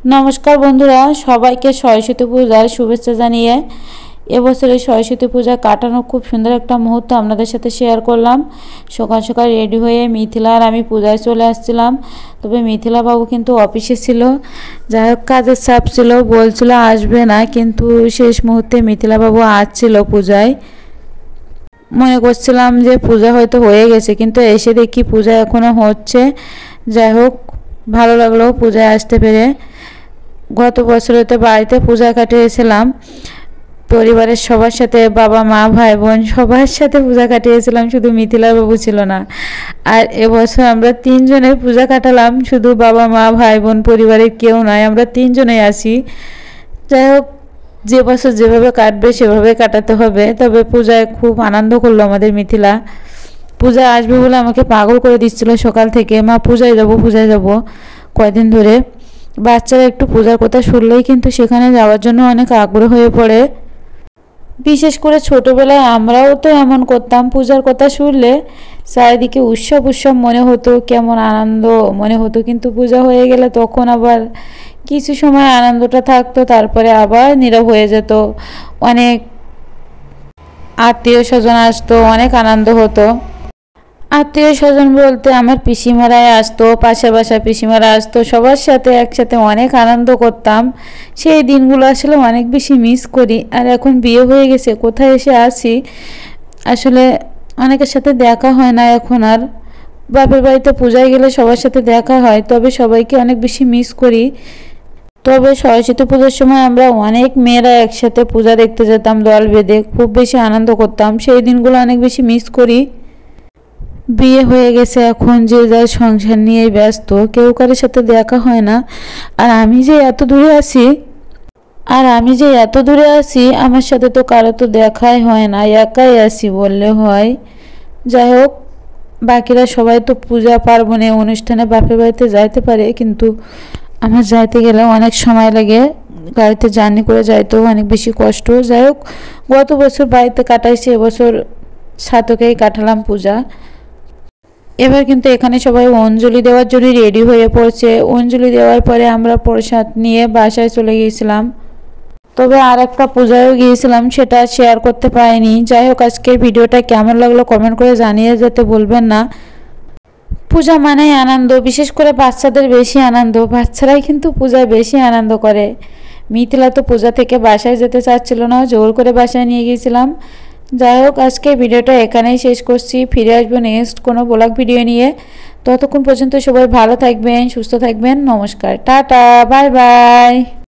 নমস্কার বন্ধুরা, সবাইকে সরস্বতী পূজার শুভেচ্ছা জানিয়ে এবছরের সরস্বতী পূজা কাটানো খুব সুন্দর একটা মুহূর্ত আপনাদের সাথে শেয়ার করলাম। সকাল সকাল রেডি হয়ে মিথিলা আর আমি পূজায় চলে আসছিলাম। তবে মিথিলা বাবু কিন্তু অফিসে ছিল, যাই হোক কাজের চাপ ছিল, বলছিল আসবে না, কিন্তু শেষ মুহূর্তে মিথিলা বাবু আসছিল পূজায়। মনে করছিলাম যে পূজা হয়তো হয়ে গেছে, কিন্তু এসে দেখি পূজা এখনও হচ্ছে। যাই হোক ভালো লাগলো পূজায় আসতে পেরে। গত বছরে তো বাড়িতে পূজা কাটিয়েছিলাম পরিবারের সবার সাথে, বাবা মা ভাই বোন সবার সাথে পূজা কাটিয়েছিলাম, শুধু মিথিলা বাবু ছিল না। আর এবছর আমরা তিনজনের পূজা কাটালাম, শুধু বাবা মা ভাই বোন পরিবারের কেউ নয়, আমরা তিনজনেই আসি। যাই হোক যে বছর যেভাবে কাটবে সেভাবে কাটাতে হবে। তবে পূজায় খুব আনন্দ করলো আমাদের মিথিলা। পূজা আসবে বলে আমাকে পাগল করে দিচ্ছিল সকাল থেকে, মা পূজায় যাব পূজায় যাব কয়দিন ধরে। বাচ্চারা একটু পূজার কথা শুনলেই কিন্তু সেখানে যাওয়ার জন্য অনেক আগ্রহ হয়ে পড়ে। বিশেষ করে ছোটোবেলায় আমরাও তো এমন করতাম, পূজার কথা শুনলে চারিদিকে উৎসব উৎসব মনে হতো, কেমন আনন্দ মনে হতো। কিন্তু পূজা হয়ে গেলে তখন আবার কিছু সময় আনন্দটা থাকতো, তারপরে আবার নীরব হয়ে যেত। অনেক আত্মীয় স্বজন আসতো, অনেক আনন্দ হতো। আত্মীয় স্বজন বলতে আমার পিসিমারাই আসতো, পাশে বাসা পিসিমারা আসতো, সবার সাথে একসাথে অনেক আনন্দ করতাম। সেই দিনগুলো আসলে অনেক বেশি মিস করি। আর এখন বিয়ে হয়ে গেছে, কোথায় এসে আসি, আসলে অনেকের সাথে দেখা হয় না এখন আর। বাপের বাড়িতে পূজায় গেলে সবার সাথে দেখা হয়, তবে সবাইকে অনেক বেশি মিস করি। তবে সরস্বতী পুজোর সময় আমরা অনেক মেয়েরা একসাথে পূজা দেখতে যেতাম দল বেঁধে, খুব বেশি আনন্দ করতাম। সেই দিনগুলো অনেক বেশি মিস করি। বিয়ে হয়ে গেছে, এখন যে যার সংসার নিয়েই ব্যস্ত, কেউ কারোর সাথে দেখা হয় না। আর আমি যে এত দূরে আছি আমার সাথে তো কারো তো দেখাই হয় না, একাই আসি বললে হয়। যাই হোক বাকিরা সবাই তো পূজা পার্বণে অনুষ্ঠানে বাপের বাড়িতে যাইতে পারে, কিন্তু আমার যাইতে গেলে অনেক সময় লাগে, গাড়িতে জার্নি করে যাইতেও অনেক বেশি কষ্ট। যাই হোক গত বছর বাড়িতে কাটাইছি, এবছর সাতকেই কাটালাম পূজা। এবার কিন্তু এখানে সবাই অঞ্জলি দেওয়ার জন্য রেডি হয়ে পড়ছে। অঞ্জলি দেওয়ার পরে আমরা প্রসাদ নিয়ে বাসায় চলে গিয়েছিলাম। তবে আর একটা পূজায়ও গিয়েছিলাম, সেটা শেয়ার করতে পারিনি। যাই হোক আজকের ভিডিওটা কেমন লাগলো কমেন্ট করে জানিয়ে যেতে ভুলবেন না। পূজা মানেই আনন্দ, বিশেষ করে বাচ্চাদের বেশি আনন্দ, বাচ্চারাই কিন্তু পূজায় বেশি আনন্দ করে। মিথিলা তো পূজা থেকে বাসায় যেতে চাচ্ছিল না, জোর করে বাসায় নিয়ে গিয়েছিলাম। যাই হোক আজকে ভিডিওটা এখানেই শেষ করছি, ফিরে আসবো নেক্সট কোনো ব্লগ ভিডিও নিয়ে। ততক্ষণ পর্যন্ত সবাই ভালো থাকবেন, সুস্থ থাকবেন। নমস্কার, টাটা, বাই বাই।